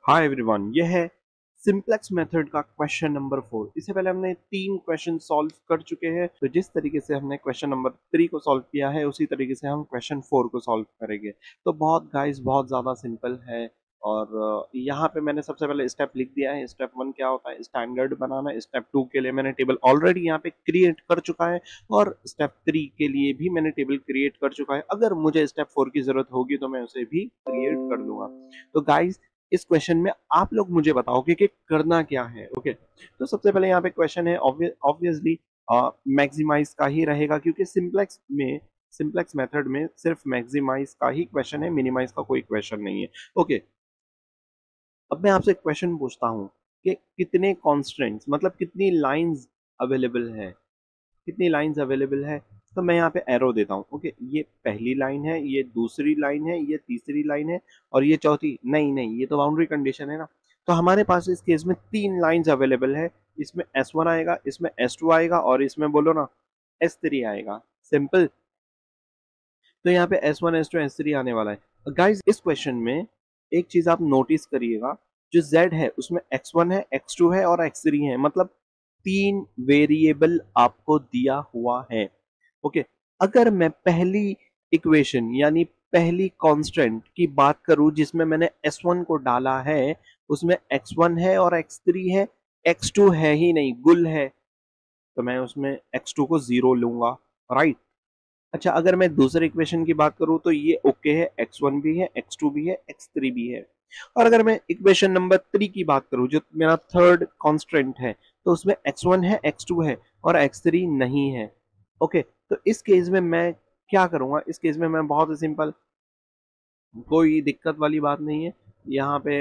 Hi everyone, यह है simplex method का क्वेश्चन नंबर 4। इससे पहले हमने 3 क्वेश्चन सॉल्व कर चुके हैं। तो जिस तरीके से हमने क्वेश्चन नंबर 3 को सॉल्व किया है उसी तरीके से हम क्वेश्चन 4 को सॉल्व करेंगे। तो बहुत गाइस बहुत ज़्यादा सिंपल है। और यहाँ पे मैंने सबसे पहले स्टेप लिख दिया है। स्टेप 1 क्या होता है, स्टैंडर्ड बनाना। स्टेप 2 के लिए मैंने टेबल ऑलरेडी यहाँ पे क्रिएट कर चुका है और स्टेप 3 के लिए भी मैंने टेबल क्रिएट कर चुका है। अगर मुझे स्टेप 4 की जरूरत होगी तो मैं उसे भी क्रिएट कर दूंगा। तो गाइस इस क्वेश्चन में आप लोग मुझे बताओगे कि करना क्या है। ओके, तो सबसे पहले यहाँ पे क्वेश्चन है ऑब्वियसली मैक्सिमाइज का ही रहेगा, क्योंकि सिंप्लेक्स मेथड में सिर्फ मैक्सिमाइज का ही क्वेश्चन है, मिनिमाइज का कोई क्वेश्चन नहीं है। ओके, अब मैं आपसे क्वेश्चन पूछता हूँ कि कितने कॉन्स्टेंट्स मतलब कितनी लाइंस अवेलेबल है, कितनी लाइंस अवेलेबल है। तो मैं यहाँ पे एरो देता हूँ। ओके, ये पहली लाइन है, ये दूसरी लाइन है, ये तीसरी लाइन है और ये चौथी। नहीं नहीं, ये तो बाउंड्री कंडीशन है ना। तो हमारे पास इस केस में 3 लाइंस अवेलेबल है। इसमें S1 आएगा, इसमें S2 आएगा और इसमें बोलो ना S3 आएगा। सिंपल। तो यहाँ पे S1 S2 S3 आने वाला है। गाइज इस क्वेश्चन में एक चीज आप नोटिस करिएगा, जो Z है उसमें X1 है, X2 है और X3 है। मतलब 3 वेरिएबल आपको दिया हुआ है। ओके, अगर मैं पहली इक्वेशन यानी पहली कांस्टेंट की बात करूं जिसमें मैंने S1 को डाला है, उसमें X1 है और X3 है, X2 है ही नहीं, गुल है। तो मैं उसमें X2 को 0 लूंगा, राइट। अच्छा, अगर मैं दूसरे इक्वेशन की बात करूं तो ये ओके है, X1 भी है, X2 भी है, X3 भी है। और अगर मैं इक्वेशन नंबर 3 की बात करूं जो मेरा थर्ड कांस्टेंट है, तो उसमें X1 है, X2 है और X3 नहीं है। ओके, तो इस केस में मैं क्या करूंगा, इस केस में मैं बहुत ही सिंपल, कोई दिक्कत वाली बात नहीं है। यहाँ पे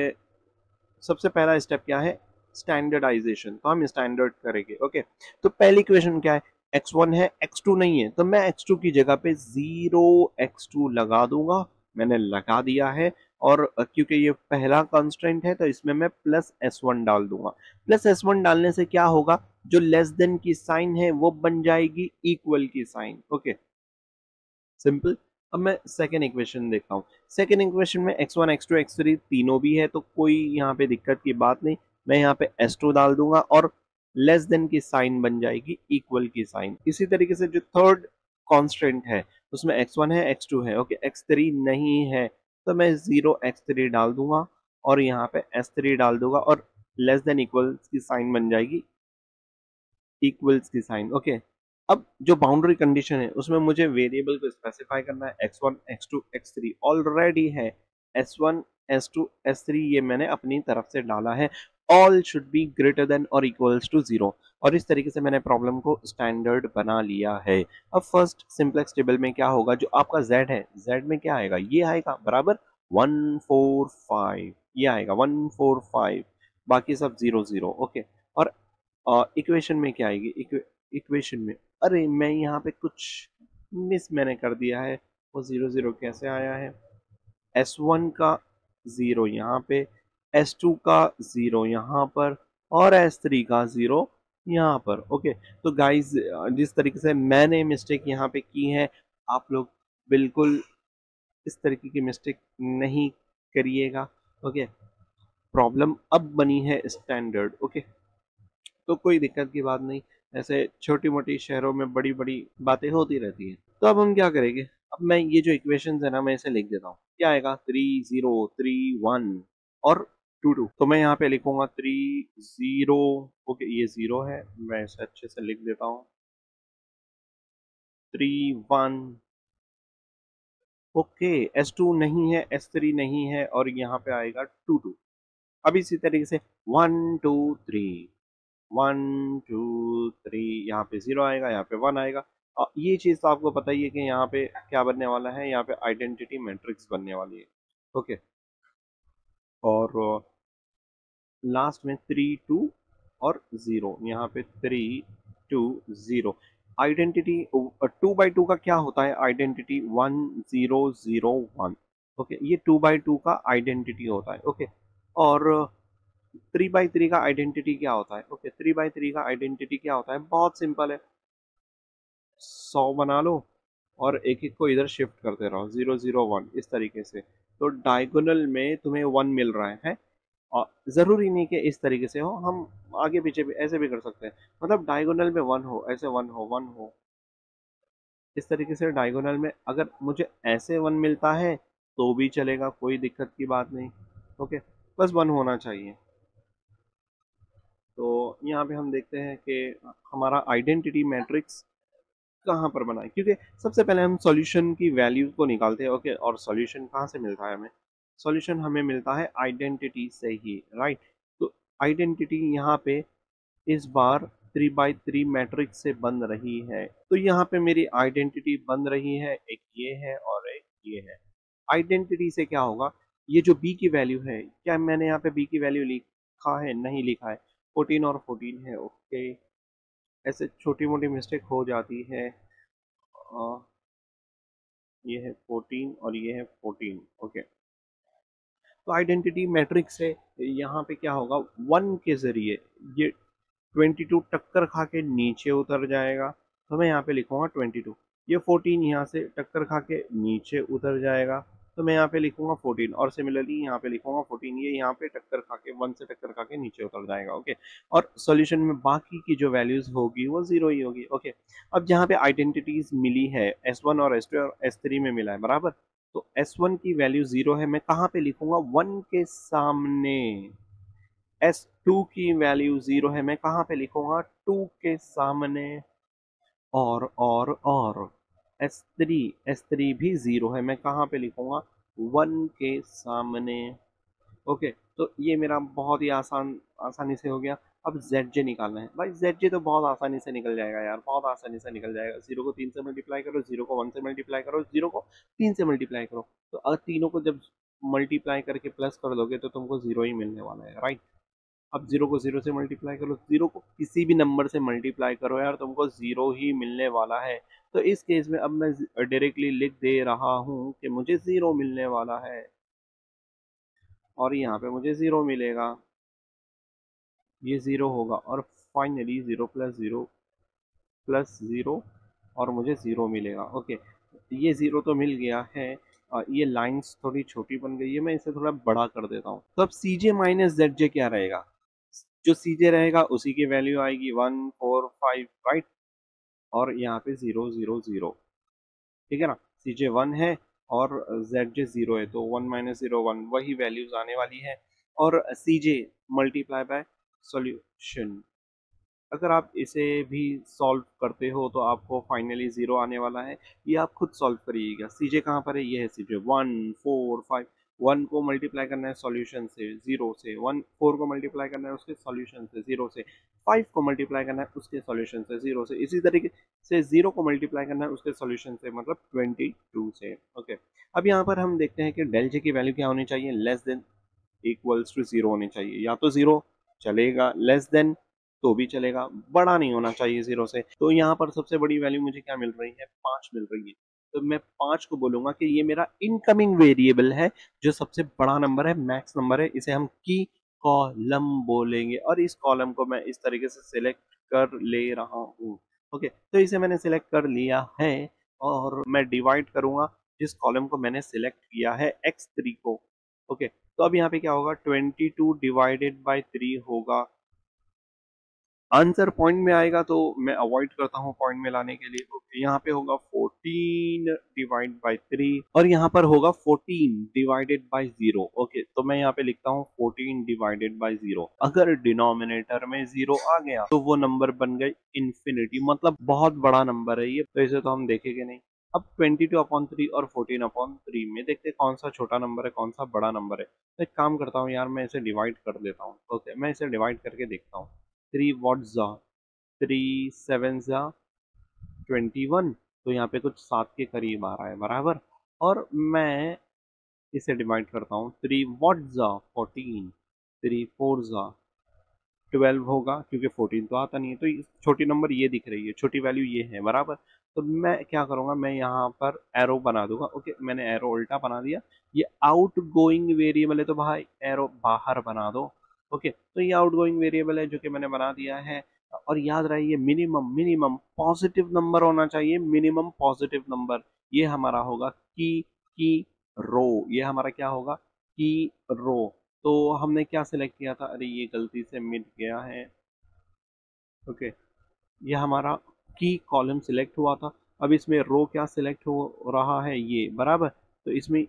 सबसे पहला स्टेप क्या है, स्टैंडर्डाइजेशन। तो हम स्टैंडर्ड करेंगे। ओके, तो पहली इक्वेशन क्या है, x1 है, x2 नहीं है, तो मैं x2 की जगह पे 0 x2 लगा दूंगा। मैंने लगा दिया है। और क्योंकि ये पहला कांस्टेंट है तो इसमें मैं प्लस S1 डाल दूंगा। प्लस S1 डालने से क्या होगा, जो लेस देन की साइन है वो बन जाएगी इक्वल की साइन। Okay, simple. अब मैं सेकेंड इक्वेशन देखता हूँ। सेकेंड इक्वेशन में x1 x2 x3 तीनों भी है, तो कोई यहाँ पे दिक्कत की बात नहीं। मैं यहाँ पे S2 डाल दूंगा और लेस देन की साइन बन जाएगी इक्वल की साइन। इसी तरीके से जो थर्ड कांस्टेंट है उसमें x1 है, x2 है, ओके, x3 नहीं है, तो मैं 0 x3 डाल दूंगा और यहाँ पे S3 डाल दूंगा और लेस देन इक्वल की साइन बन जाएगी इक्वल्स की साइन। ओके, अब जो बाउंड्री कंडीशन है उसमें मुझे वेरिएबल को स्पेसिफाई करना है। x1 x2 x3 ऑलरेडी है। s1 s2 s3 ये मैंने अपनी तरफ से डाला है। All should be greater than और इक्वल्स टू 0। और इस तरीके से मैंने प्रॉब्लम को स्टैंडर्ड बना लिया है। अब फर्स्ट सिंपलेक्स टेबल में क्या होगा, जो आपका z है, z में क्या आएगा, ये आएगा बराबर 145, ये आएगा 145, बाकी सब 0 0। ओके, और इक्वेशन में क्या आएगी, इक्वेशन में, अरे मैं यहाँ पे कुछ मिस मैंने कर दिया है। वो 0 0 कैसे आया है, S1 का 0 यहाँ पे, S2 का 0 यहाँ पर और S3 का 0 यहाँ पर। ओके, तो गाइज जिस तरीके से मैंने मिस्टेक यहाँ पे की है, आप लोग बिल्कुल इस तरीके की मिस्टेक नहीं करिएगा। ओके, प्रॉब्लम अब बनी है स्टैंडर्ड। ओके, तो कोई दिक्कत की बात नहीं। ऐसे छोटी मोटी शहरों में बड़ी बड़ी बातें होती रहती है। तो अब हम क्या करेंगे, अब मैं ये जो इक्वेशन है ना मैं इसे लिख देता हूँ। क्या आएगा, 3 0 3 1 और 2 2। तो मैं यहाँ पे लिखूंगा 3 0। ओके, ये 0 है, मैं इसे अच्छे से लिख देता हूँ। 3 1। ओके, S2 नहीं है, S3 नहीं है और यहाँ पे आएगा 2 2। अब इसी तरीके से 1 2 3, 1 2 3, यहाँ पे 0 आएगा, यहाँ पे 1 आएगा। और ये चीज़ तो आपको पता ही है कि यहाँ पे क्या बनने वाला है, यहाँ पे आइडेंटिटी मैट्रिक्स बनने वाली है। ओके, और लास्ट में 3 2 और 0, यहाँ पे 3 2 0। आइडेंटिटी 2 by 2 का क्या होता है, आइडेंटिटी 1 0 0 1। ओके, ये 2 by 2 का आइडेंटिटी होता है। ओके, और 3 by 3 का आइडेंटिटी क्या होता है, ओके, 3 by 3 का आइडेंटिटी क्या होता है, बहुत सिंपल है। 100 बना लो और एक एक को इधर शिफ्ट करते रहो, 0 0 1 इस तरीके से। तो डायगोनल में तुम्हें 1 मिल रहा है। और ज़रूरी नहीं कि इस तरीके से हो, हम आगे पीछे भी ऐसे भी कर सकते हैं। मतलब डायगोनल में वन हो, ऐसे वन हो, इस तरीके से डायगोनल में अगर मुझे ऐसे वन मिलता है तो भी चलेगा, कोई दिक्कत की बात नहीं। ओके, बस वन होना चाहिए। तो यहाँ पे हम देखते हैं कि हमारा आइडेंटिटी मैट्रिक्स कहाँ पर बना है, क्योंकि सबसे पहले हम सॉल्यूशन की वैल्यू को निकालते हैं। ओके, और सॉल्यूशन कहाँ से मिलता है हमें? सॉल्यूशन हमें मिलता है आइडेंटिटी से ही, राइट। तो आइडेंटिटी यहाँ पे इस बार 3 by 3 मैट्रिक्स से बन रही है। तो यहाँ पे मेरी आइडेंटिटी बन रही है, एक ये है और एक ये है। आइडेंटिटी से क्या होगा, ये जो बी की वैल्यू है, क्या मैंने यहाँ पे बी की वैल्यू लिखा है? नहीं लिखा है। 14 और 14 है। ओके, ऐसे छोटी मोटी मिस्टेक हो जाती है। ये है 14 और ये है 14। ओके, तो आइडेंटिटी मैट्रिक्स है, यहाँ पे क्या होगा, वन के जरिए ये 22 टक्कर खा के नीचे उतर जाएगा, तो मैं यहाँ पे लिखूंगा 22। ये 14 यहाँ से टक्कर खा के नीचे उतर जाएगा, तो मैं यहाँ पे लिखूंगा 14। और सिमिलरली यहाँ पे लिखूंगा 14, ये यहाँ पे टक्कर खा के, वन से टक्कर खा के नीचे उतर जाएगा। ओके, और सॉल्यूशन में बाकी की जो वैल्यूज होगी वो जीरो ही होगी। ओके, अब जहाँ पे आइडेंटिटीज मिली है, S1 और S2 और S3 में मिला है, बराबर। तो S1 की वैल्यू जीरो है, मैं कहाँ पे लिखूंगा? वन के सामने। S2 की वैल्यू जीरो है, मैं कहाँ पे लिखूंगा? टू के सामने। और S3 भी जीरो है, मैं कहाँ पे लिखूंगा? वन के सामने। ओके, तो ये मेरा बहुत ही आसानी से हो गया। अब ZJ निकालना है भाई। ZJ तो बहुत आसानी से निकल जाएगा यार, बहुत आसानी से निकल जाएगा। जीरो को 3 से मल्टीप्लाई करो, जीरो को 1 से मल्टीप्लाई करो, जीरो को 3 से मल्टीप्लाई करो, तो अगर तीनों को जब मल्टीप्लाई करके प्लस कर दोगे तो तुमको जीरो ही मिलने वाला है, राइट। अब जीरो को जीरो से मल्टीप्लाई करो, जीरो को किसी भी नंबर से मल्टीप्लाई करो यार, तुमको जीरो ही मिलने वाला है। तो इस केस में अब मैं डायरेक्टली लिख दे रहा हूँ कि मुझे जीरो मिलने वाला है, और यहाँ पे मुझे जीरो मिलेगा, ये जीरो होगा, और फाइनली जीरो प्लस जीरो, और मुझे जीरो मिलेगा। ओके, ये जीरो तो मिल गया है। ये लाइंस थोड़ी छोटी बन गई है, मैं इसे थोड़ा बड़ा कर देता हूँ। तो अब CJ माइनस ZJ क्या रहेगा? जो CJ रहेगा उसी की वैल्यू आएगी 1 4 5, राइट। और यहाँ पे 0 0 0, ठीक है ना। CJ 1 है और ZJ 0 है, तो 1 माइनस 0 1, वही वैल्यूज आने वाली है। और CJ मल्टीप्लाई बाय सॉल्यूशन, अगर आप इसे भी सॉल्व करते हो तो आपको फाइनली जीरो आने वाला है। ये आप खुद सॉल्व करिएगा। CJ कहाँ पर है? ये है CJ 1 4 5। 1 को मल्टीप्लाई करना है सॉल्यूशन से, जीरो से। 1 4 को मल्टीप्लाई करना है उसके सॉल्यूशन से, जीरो से। 5 को मल्टीप्लाई करना है उसके सॉल्यूशन से, जीरो से। इसी तरीके से 0 को मल्टीप्लाई करना है उसके सॉल्यूशन से, मतलब 22 से। ओके, अब यहाँ पर हम देखते हैं कि डेल जे की वैल्यू क्या होनी चाहिए? Less than equals to zero होनी चाहिए। या तो जीरो चलेगा, लेस देन तो भी चलेगा, बड़ा नहीं होना चाहिए जीरो से। तो यहाँ पर सबसे बड़ी वैल्यू मुझे क्या मिल रही है? 5 मिल रही है। तो मैं 5 को बोलूंगा कि ये मेरा इनकमिंग वेरिएबल है, जो सबसे बड़ा नंबर है, मैक्स नंबर है। इसे हम की कॉलम बोलेंगे, और इस कॉलम को मैं इस तरीके से सिलेक्ट कर ले रहा हूँ। ओके, तो इसे मैंने सिलेक्ट कर लिया है, और मैं डिवाइड करूंगा जिस कॉलम को मैंने सिलेक्ट किया है, x3 को। ओके, तो अब यहाँ पे क्या होगा? 22 डिवाइडेड बाई 3 होगा। आंसर पॉइंट में आएगा तो मैं अवॉइड करता हूँ पॉइंट में लाने के लिए। ओके, यहाँ पे होगा 14 डिवाइड बाई 3, और यहाँ पर होगा 14 डिवाइडेड बाई 0। ओके, तो मैं यहाँ पे लिखता हूँ 14 डिवाइडेड बाई 0। अगर डिनोमिनेटर में 0 आ गया तो वो नंबर बन गई इन्फिनिटी, मतलब बहुत बड़ा नंबर है ये, तो इसे तो हम देखेंगे नहीं। अब 22/3 और 14/3 में देखते हैं कौन सा छोटा नंबर है, कौन सा बड़ा नंबर है। तो एक काम करता हूँ यार, मैं इसे डिवाइड कर देता हूँ। ओके, मैं इसे डिवाइड करके देखता हूँ। 3 वॉट जा 3 7 जा 21, तो यहाँ पे कुछ 7 के करीब आ रहा है, बराबर। और मैं इसे डिवाइड करता हूँ। 3 वॉट जा 14, 3 4 जा 12 होगा, क्योंकि 14 तो आता नहीं है। तो छोटी नंबर ये दिख रही है, छोटी वैल्यू ये है, बराबर। तो मैं क्या करूंगा, मैं यहाँ पर एरो बना दूंगा। ओके, मैंने एरो उल्टा बना दिया। ये आउट गोइंग वेरिएबल है, तो भाई एरो बाहर बना दो। ओके, तो ये आउट गोइंग वेरिएबल है जो कि मैंने बना दिया है। और याद रहे, ये मिनिमम मिनिमम पॉजिटिव नंबर होना चाहिए, मिनिमम पॉजिटिव नंबर। ये हमारा होगा की रो, ये हमारा क्या होगा? की रो। तो हमने क्या सिलेक्ट किया था, अरे ये गलती से मिट गया है। ओके, ये हमारा की कॉलम सिलेक्ट हुआ था। अब इसमें रो क्या सिलेक्ट हो रहा है, ये बराबर। तो इसमें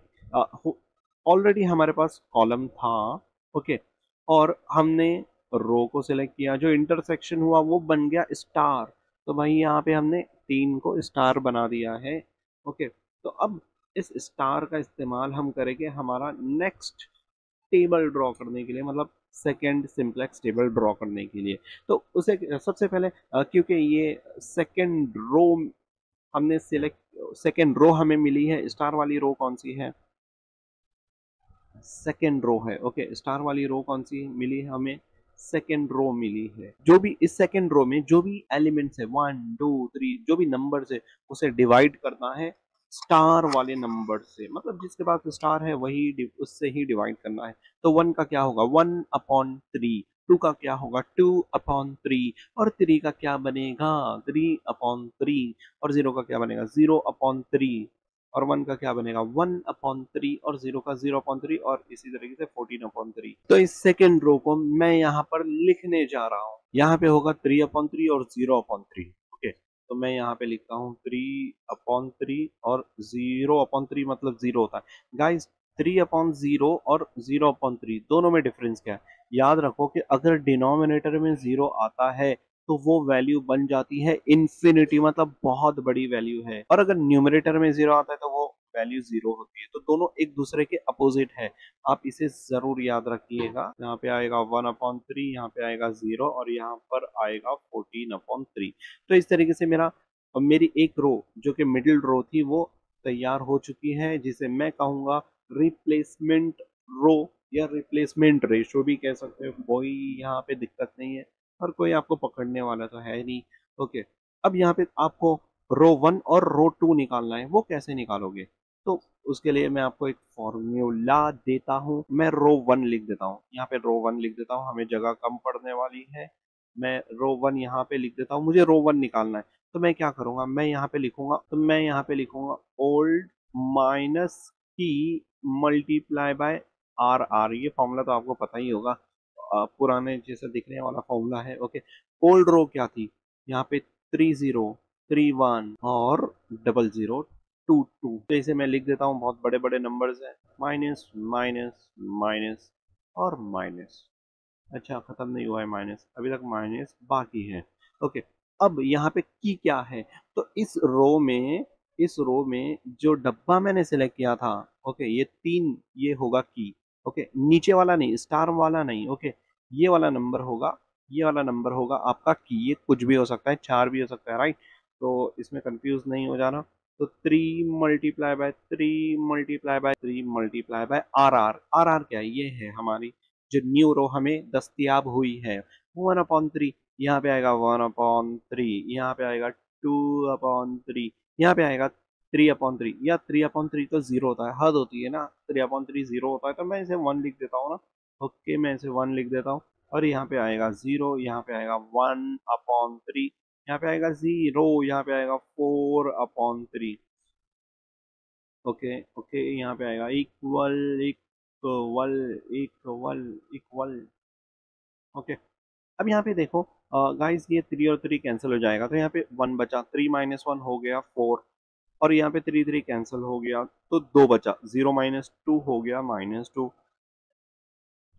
ऑलरेडी हमारे पास कॉलम था। ओके, और हमने रो को सिलेक्ट किया, जो इंटरसेक्शन हुआ वो बन गया स्टार। तो भाई यहाँ पे हमने 3 को स्टार बना दिया है। ओके, तो अब इस स्टार का इस्तेमाल हम करेंगे हमारा नेक्स्ट टेबल ड्रॉ करने के लिए, मतलब सेकेंड सिंपलेक्स टेबल ड्रॉ करने के लिए। तो उसे सबसे पहले क्योंकि ये सेकेंड रो हमने सिलेक्ट, सेकेंड रो हमें मिली है, स्टार वाली रो कौन सी है, सेकेंड रो है। ओके, स्टार वाली रो कौन सी मिली है हमें, सेकेंड रो मिली है। जो भी इस सेकेंड रो में जो भी एलिमेंट्स है, 1 2 3 जो भी नंबर्स है, उसे डिवाइड करना है स्टार वाले नंबर से, मतलब जिसके पास स्टार है वही उससे ही डिवाइड करना है। तो 1 का क्या होगा, 1/3। 2 का क्या होगा, 2/3। और 3 का क्या बनेगा, 3/3। और 0 का क्या बनेगा, 0/3। और 1 का क्या बनेगा, 1/3। और 0 का 0/3। और इसी तरीके से 14/3। तो इस सेकेंड रो को मैं यहाँ पर लिखने जा रहा हूँ। यहाँ पे होगा 3/3 और 0/3। ओके, तो मैं यहाँ पे लिखता हूँ 3/3 और 0/3, मतलब 0 होता है गाइस। 3/0 और 0/3 दोनों में डिफरेंस क्या है, याद रखो कि अगर डिनोमिनेटर में 0 आता है तो वो वैल्यू बन जाती है इन्फिनिटी, मतलब बहुत बड़ी वैल्यू है। और अगर न्यूमरेटर में 0 आता है तो वो वैल्यू 0 होती है। तो दोनों एक दूसरे के अपोजिट है, आप इसे जरूर याद रखिएगा। यहाँ पे आएगा 1/3, यहाँ पे आएगा 0, और यहाँ पर आएगा 14/3। तो इस तरीके से मेरी एक रो जो कि मिडिल रो थी वो तैयार हो चुकी है, जिसे मैं कहूंगा रिप्लेसमेंट रो, या रिप्लेसमेंट रेशो भी कह सकते हो, कोई यहाँ पे दिक्कत नहीं है। और कोई आपको पकड़ने वाला तो है नहीं। ओके, अब यहाँ पे आपको रो 1 और रो 2 निकालना है, वो कैसे निकालोगे, तो उसके लिए मैं आपको एक फॉर्मूला देता हूँ। मैं रो 1 लिख देता हूँ, यहाँ पे रो 1 लिख देता हूँ, हमें जगह कम पड़ने वाली है। मैं रो 1 यहाँ पे लिख देता हूँ, मुझे रो 1 निकालना है। तो मैं क्या करूंगा, मैं यहाँ पे लिखूंगा ओल्ड माइनस की मल्टीप्लाई बाय आर आर। ये फॉर्मूला तो आपको पता ही होगा, पुराने जैसा दिखने वाला फॉर्मूला है। ओके, ओल्ड रो क्या थी, यहाँ पे 3031 और 0022। तो इसे मैं लिख देता हूँ, बहुत बड़े बड़े नंबर्स हैं, माइनस माइनस माइनस और माइनस। अच्छा, खत्म नहीं हुआ है माइनस, अभी तक माइनस बाकी है। ओके, अब यहाँ पे की क्या है, तो इस रो में जो डब्बा मैंने सिलेक्ट किया था, ओके, ये 3, ये होगा की। ओके, नीचे वाला नहीं, स्टार वाला नहीं। ओके, ये वाला नंबर होगा, ये वाला नंबर होगा आपका की। ये कुछ भी हो सकता है, 4 भी हो सकता है, राइट। तो इसमें कंफ्यूज नहीं हो जाना। तो 3 × 3 × 3 × 3 आर आर क्या है, ये है हमारी जो न्यू रो हमें दस्तयाब हुई है। 1/3, यहाँ पे आएगा 1/3, यहाँ पे आएगा 2/3, यहाँ पे आएगा 3/3। या 3/3 तो 0 होता है, हद होती है ना, 3/3 0 होता है, तो मैं इसे 1 लिख देता हूँ ना। ओके, मैं इसे 1 लिख देता हूँ। और यहाँ पे आएगा 0, यहाँ पे आएगा 1/3, यहाँ पे आएगा 0, यहाँ पे आएगा 4/3। ओके ओके, यहाँ पे आएगा equal equal equal equal. Okay, अब यहाँ पे देखो गाइस, ये 3 और 3 कैंसिल हो जाएगा, तो यहाँ पे 1 बचा, 3 - 1 हो गया 4। और यहाँ पे 3 कैंसिल हो गया, तो 2 बचा, 0 - 2 हो गया -2।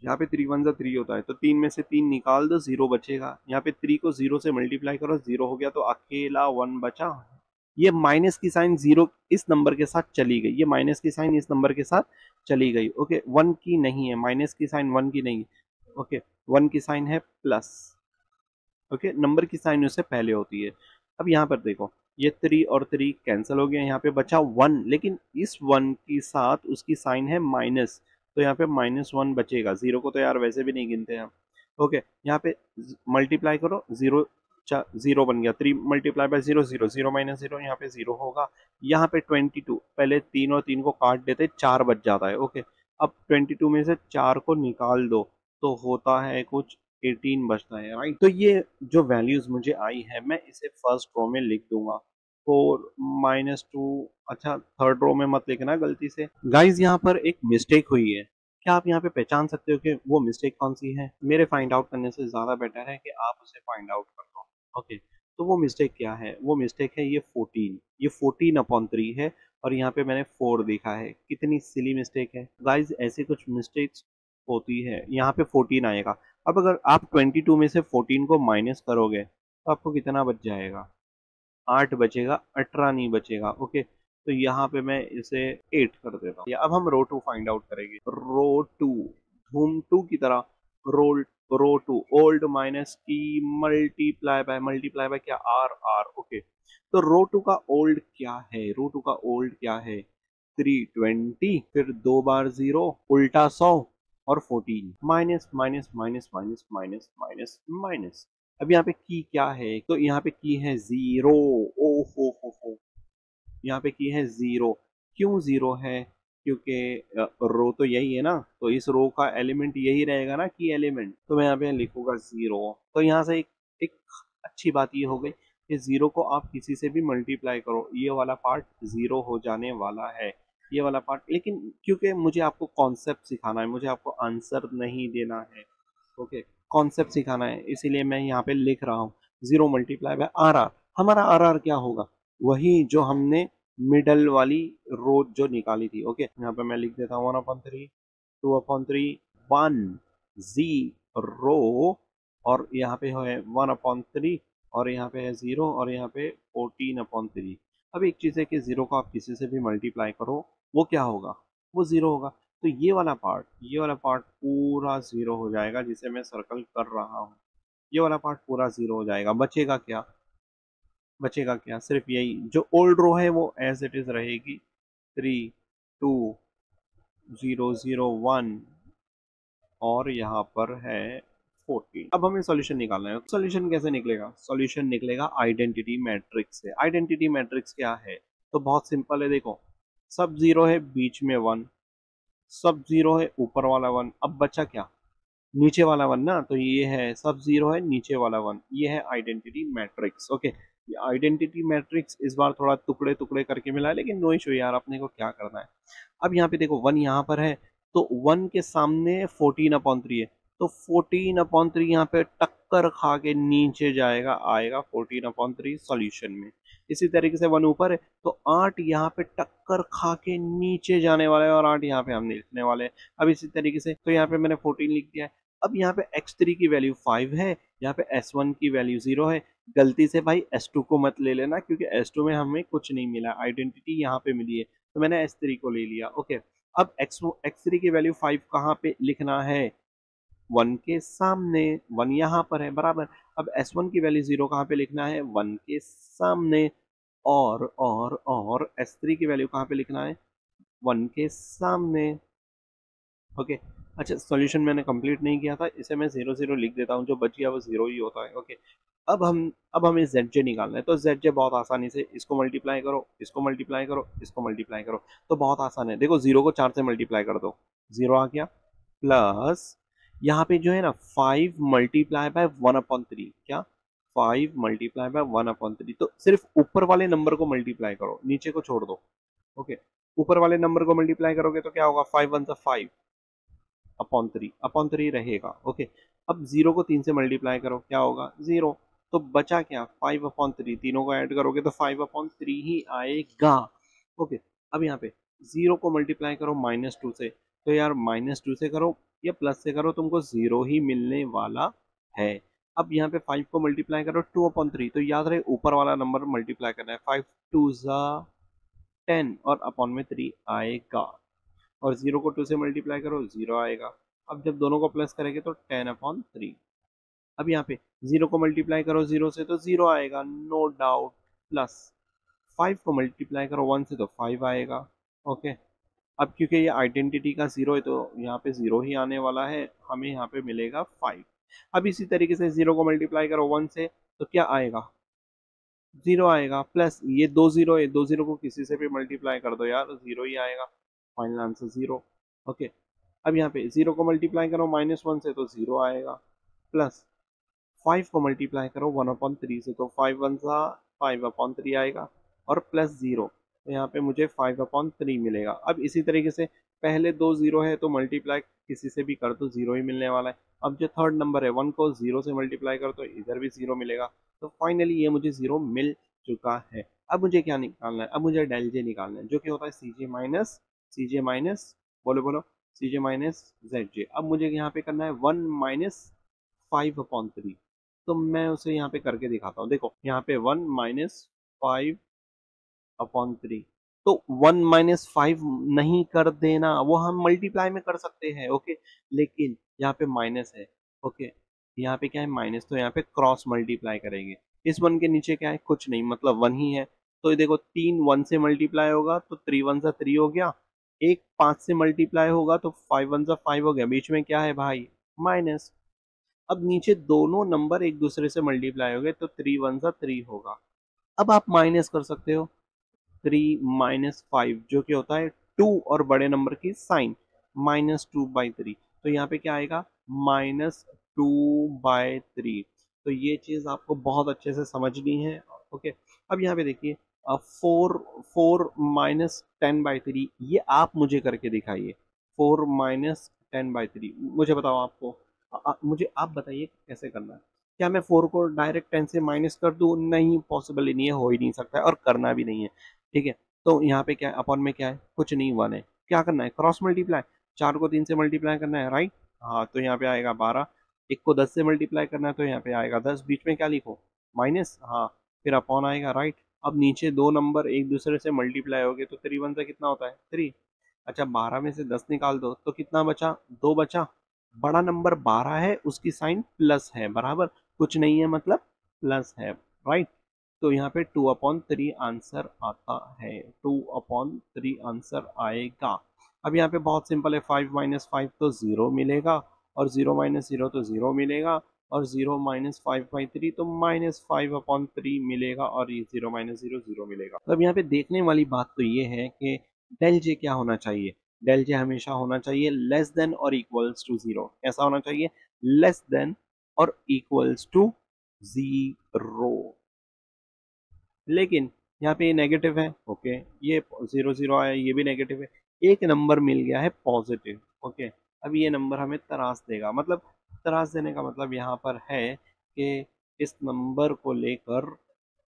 यहाँ पे 3 × 1 = 3 होता है, तो 3 में से 3 निकाल दो, 0 बचेगा। यहाँ पे 3 को 0 से मल्टीप्लाई करो, 0 हो गया, तो अकेला 1 बचा। ये माइनस की साइन 0 इस नंबर के साथ चली गई, ये माइनस की साइन इस नंबर के साथ चली गई। ओके, 1 की नहीं है, माइनस की साइन 1 की नहीं है। ओके, 1 की साइन है प्लस। ओके, नंबर की साइन उससे पहले होती है। अब यहाँ पर देखो, ये 3 और 3 कैंसिल हो गया, यहाँ पे बचा 1, लेकिन इस 1 के साथ उसकी साइन है माइनस, तो यहाँ पे -1 बचेगा। 0 को तो यार वैसे भी नहीं गिनते हम। ओके, यहाँ पे मल्टीप्लाई करो, 0 बन गया, 3 × 0 0 0 - 0, यहाँ पे 0 होगा। यहाँ पे 22, पहले 3 और 3 को काट देते, 4 बच जाता है। ओके, अब 22 में से 4 को निकाल दो, तो होता है कुछ 18 बचता है, राइट। तो ये जो वैल्यूज मुझे आई है, मैं इसे फर्स्ट रो में लिख दूंगा, 4 - 2। अच्छा, थर्ड रो में मत लिखना गलती से। गाइज, यहाँ पर एक मिस्टेक हुई है, क्या आप यहाँ पे पहचान सकते हो कि वो मिस्टेक कौन सी है? मेरे फाइंड आउट करने से ज़्यादा बेटर है कि आप उसे फाइंड आउट कर दो। ओके, तो वो मिस्टेक क्या है? वो मिस्टेक है ये 14, ये 14/3 है और यहाँ पे मैंने 4 देखा है। कितनी सिली मिस्टेक है। गाइस ऐसे कुछ मिस्टेक्स होती है। यहाँ पे 14 आएगा। अब अगर आप 22 में से 14 को माइनस करोगे तो आपको कितना बच जाएगा? 8 बचेगा, 18 नहीं बचेगा। ओके, तो यहाँ पे मैं इसे 8 कर देता हूँ। अब हम रो टू फाइंड आउट करेंगे। रो टू, धूम टू की तरह, roll row two, old minus की मल्टीप्लाई बाय क्या, आर आर। ओके, तो रो टू का ओल्ड क्या है? रो टू का ओल्ड क्या है? 320, फिर 2 बार 0, उल्टा 100 और 14, minus minus minus minus minus minus minus. अब यहाँ पे की क्या है? तो यहाँ पे की है 0। ओ हो, यहाँ पे की है 0। क्यों 0 है? क्योंकि रो तो यही है ना, तो इस रो का एलिमेंट यही रहेगा ना, की एलिमेंट। तो मैं यहाँ पे लिखूंगा 0। तो यहाँ से एक अच्छी बात ये हो गई कि 0 को आप किसी से भी मल्टीप्लाई करो, ये वाला पार्ट 0 हो जाने वाला है, ये वाला पार्ट। लेकिन क्योंकि मुझे आपको कॉन्सेप्ट सिखाना है, मुझे आपको आंसर नहीं देना है। ओके, कॉन्सेप्ट सिखाना है, इसीलिए मैं यहाँ पे लिख रहा हूँ 0 मल्टीप्लाई बाय आर आर। हमारा आर आर क्या होगा? वही जो हमने मिडल वाली रो जो निकाली थी। ओके, यहाँ पे मैं लिख देता हूँ 1/3, 2/3, 1 0, और यहाँ पे है 1/3, और यहाँ पे है 0, और यहाँ पे 14/3। अब एक चीज़ है कि 0 को आप किसी से भी मल्टीप्लाई करो, वो क्या होगा? वो 0 होगा। तो ये वाला पार्ट पूरा 0 हो जाएगा, जिसे मैं सर्कल कर रहा हूँ। ये वाला पार्ट पूरा 0 हो जाएगा। बचेगा क्या? बचेगा क्या? सिर्फ यही जो ओल्ड रो है वो एज इट इज रहेगी, 3 2 0 0 1, और यहाँ पर है 14। अब हमें सॉल्यूशन निकालना है। सॉल्यूशन कैसे निकलेगा? सॉल्यूशन निकलेगा आइडेंटिटी मैट्रिक्स से। आइडेंटिटी मैट्रिक्स क्या है? तो बहुत सिंपल है, देखो, सब 0 है, बीच में 1, सब 0 है, ऊपर वाला 1। अब बचा क्या? नीचे वाला 1 ना, तो ये है सब 0 है, नीचे वाला 1, ये है आइडेंटिटी मैट्रिक्स। ओके, ये आइडेंटिटी मैट्रिक्स इस बार थोड़ा टुकड़े टुकड़े करके मिला है, लेकिन नो इशू यार, अपने को क्या करना है। अब यहाँ पे देखो 1 यहाँ पर है, तो 1 के सामने 14/3 है, तो 14/3 यहाँ पे टक्कर खा के नीचे जाएगा, आएगा 14/3 सॉल्यूशन में। इसी तरीके से 1 ऊपर है, तो 8 यहाँ पे टक्कर खा के नीचे जाने वाला है, और 8 यहाँ पे हम लिखने वाले हैं। अब इसी तरीके से, तो यहाँ पे मैंने 14 लिख दिया है। अब यहाँ पे x3 की वैल्यू 5 है, यहाँ पे s1 की वैल्यू 0 है। गलती से भाई s2 को मत ले लेना, क्योंकि s2 में हमें कुछ नहीं मिला, आइडेंटिटी यहाँ पे मिली है, तो मैंने s3 को ले लिया। ओके, अब x3 की वैल्यू 5 कहाँ पे लिखना है? 1 के सामने, 1 यहाँ पर है बराबर। अब s1 की वैल्यू 0 कहाँ पे लिखना है? 1 के सामने। और s3 की वैल्यू कहाँ पे लिखना है? 1 के सामने। ओके, अच्छा, सॉल्यूशन मैंने कंप्लीट नहीं किया था, इसे मैं 0 0 लिख देता हूँ, जो बच गया वो 0 ही होता है। ओके, अब हमें zj निकालना है, तो zj बहुत आसानी से, इसको मल्टीप्लाई करो, इसको मल्टीप्लाई करो, इसको मल्टीप्लाई करो, तो बहुत आसान है। देखो 0 को 4 से मल्टीप्लाई कर दो, 0 आ गया, प्लस यहाँ पे जो है ना 5 मल्टीप्लाई बाय 1/3, क्या? 5 मल्टीप्लाई बाय 1/3, तो सिर्फ ऊपर वाले नंबर को मल्टीप्लाई करो, नीचे को छोड़ दो। ओके, ऊपर वाले नंबर को मल्टीप्लाई करोगे तो क्या होगा? 5 1 5 अपॉन 3 रहेगा। ओके, अब 0 को 3 से मल्टीप्लाई करो, क्या होगा? 0। तो बचा क्या? 5/3, तीनों को ऐड करोगे तो 5/3 ही आएगा। ओके, अब यहाँ पे 0 को मल्टीप्लाई करो -2 से, तो यार -2 से करो या प्लस से करो, तुमको 0 ही मिलने वाला है। अब यहाँ पे 5 को मल्टीप्लाई करो 2/3, तो याद रहे ऊपर वाला नंबर मल्टीप्लाई करना है। 5 2 10, और अपॉन में 3 आएगा, और 0 को 2 से मल्टीप्लाई करो, 0 आएगा। अब जब दोनों को प्लस करेंगे तो 10/3। अब यहाँ पे 0 को मल्टीप्लाई करो 0 से, तो 0 आएगा, नो डाउट, प्लस 5 को मल्टीप्लाई करो 1 से, तो 5 आएगा। ओके, अब क्योंकि ये आइडेंटिटी का 0 है, तो यहाँ पे 0 ही आने वाला है, हमें यहाँ पे मिलेगा 5। अब इसी तरीके से 0 को मल्टीप्लाई करो 1 से, तो क्या आएगा? 0 आएगा, प्लस ये 2 0 है, 2 0 को किसी से भी मल्टीप्लाई कर दो यार, 0 ही आएगा। Final answer 0। ओके, अब यहाँ पे 0 को मल्टीप्लाई करो -1 से, तो 0 आएगा, प्लस 5 को मल्टीप्लाई करो 1/3 से, तो 5 1 5/3 आएगा, और प्लस 0, तो यहाँ पे मुझे 5/3 मिलेगा। अब इसी तरीके से पहले दो जीरो है तो मल्टीप्लाई किसी से भी कर तो जीरो ही मिलने वाला है। अब जो थर्ड नंबर है 1 को जीरो से मल्टीप्लाई कर तो इधर भी जीरो मिलेगा। तो फाइनली ये मुझे जीरो मिल चुका है। अब मुझे क्या निकालना है, अब मुझे डेल जे निकालना है जो कि होता है सी जे माइनस बोलो बोलो सी जे माइनस जेड जे। अब मुझे यहाँ पे करना है 1 - 5/3। तो मैं उसे यहाँ पे करके दिखाता हूँ। देखो यहाँ पे 1 - 5/3। तो 1 - 5 नहीं कर देना, वो हम मल्टीप्लाई में कर सकते हैं। ओके, लेकिन यहाँ पे माइनस है। ओके, यहाँ पे क्या है माइनस, तो यहाँ पे क्रॉस मल्टीप्लाई करेंगे। इस वन के नीचे क्या है, कुछ नहीं, मतलब वन ही है। तो ये देखो 3 1 से मल्टीप्लाई होगा तो 3 1 सा 3 हो गया। एक 5 से मल्टीप्लाई होगा तो 5 1 सा 5 हो गया। बीच में क्या है भाई, माइनस। अब नीचे दोनों नंबर एक दूसरे से मल्टीप्लाई हो गए तो 3 1 सा 3 होगा। अब आप माइनस कर सकते हो 3 - 5 जो कि होता है 2 और बड़े नंबर की साइन, -2/3। तो यहाँ पे क्या आएगा, -2/3। तो ये चीज आपको बहुत अच्छे से समझनी है। ओके, अब यहाँ पे देखिए 4 - 10/3, ये आप मुझे करके दिखाइए। 4 - 10/3 मुझे बताओ आपको। मुझे आप बताइए कैसे करना है। क्या मैं 4 को डायरेक्ट 10 से माइनस कर दूं? नहीं, पॉसिबल ही नहीं है, हो ही नहीं सकता है और करना भी नहीं है। ठीक है, तो यहाँ पे क्या है, अपॉन में क्या है, कुछ नहीं, 1 है। क्या करना है, क्रॉस मल्टीप्लाई। 4 को 3 से मल्टीप्लाई करना है, राइट। हाँ, तो यहाँ पे आएगा 12। 1 को 10 से मल्टीप्लाई करना है तो यहाँ पे आएगा 10। बीच में क्या लिखो, माइनस। हाँ, फिर अपॉन आएगा, राइट। अब नीचे दो नंबर एक दूसरे से मल्टीप्लाई हो गए तो 3 1 से कितना होता है, 3। अच्छा, 12 में से 10 निकाल दो तो कितना बचा, 2 बचा। बड़ा नंबर 12 है, उसकी साइन प्लस है, बराबर। कुछ नहीं है मतलब प्लस है, राइट। तो यहाँ पे 2/3 आंसर आता है, 2/3 आंसर आएगा। अब यहाँ पे बहुत सिंपल है, 5 - 5 तो 0 मिलेगा, और 0 - 0 तो 0 मिलेगा, और 0 - 5/3 तो -5/3 मिलेगा, और ये 0 - 0 0 मिलेगा। तो अब यहाँ पे देखने वाली बात तो ये है कि डेल जे क्या होना चाहिए। डेल जे हमेशा होना चाहिए लेस देन और इक्वल्स टू 0। ऐसा होना चाहिए, लेस देन और इक्वल्स टू 0। लेकिन यहाँ पे ये नेगेटिव है। ओके, ये 0 0 आया, ये भी नेगेटिव है। एक नंबर मिल गया है पॉजिटिव। ओके, अब ये नंबर हमें तराश देगा, मतलब तराश देने का मतलब यहाँ पर है कि इस नंबर को लेकर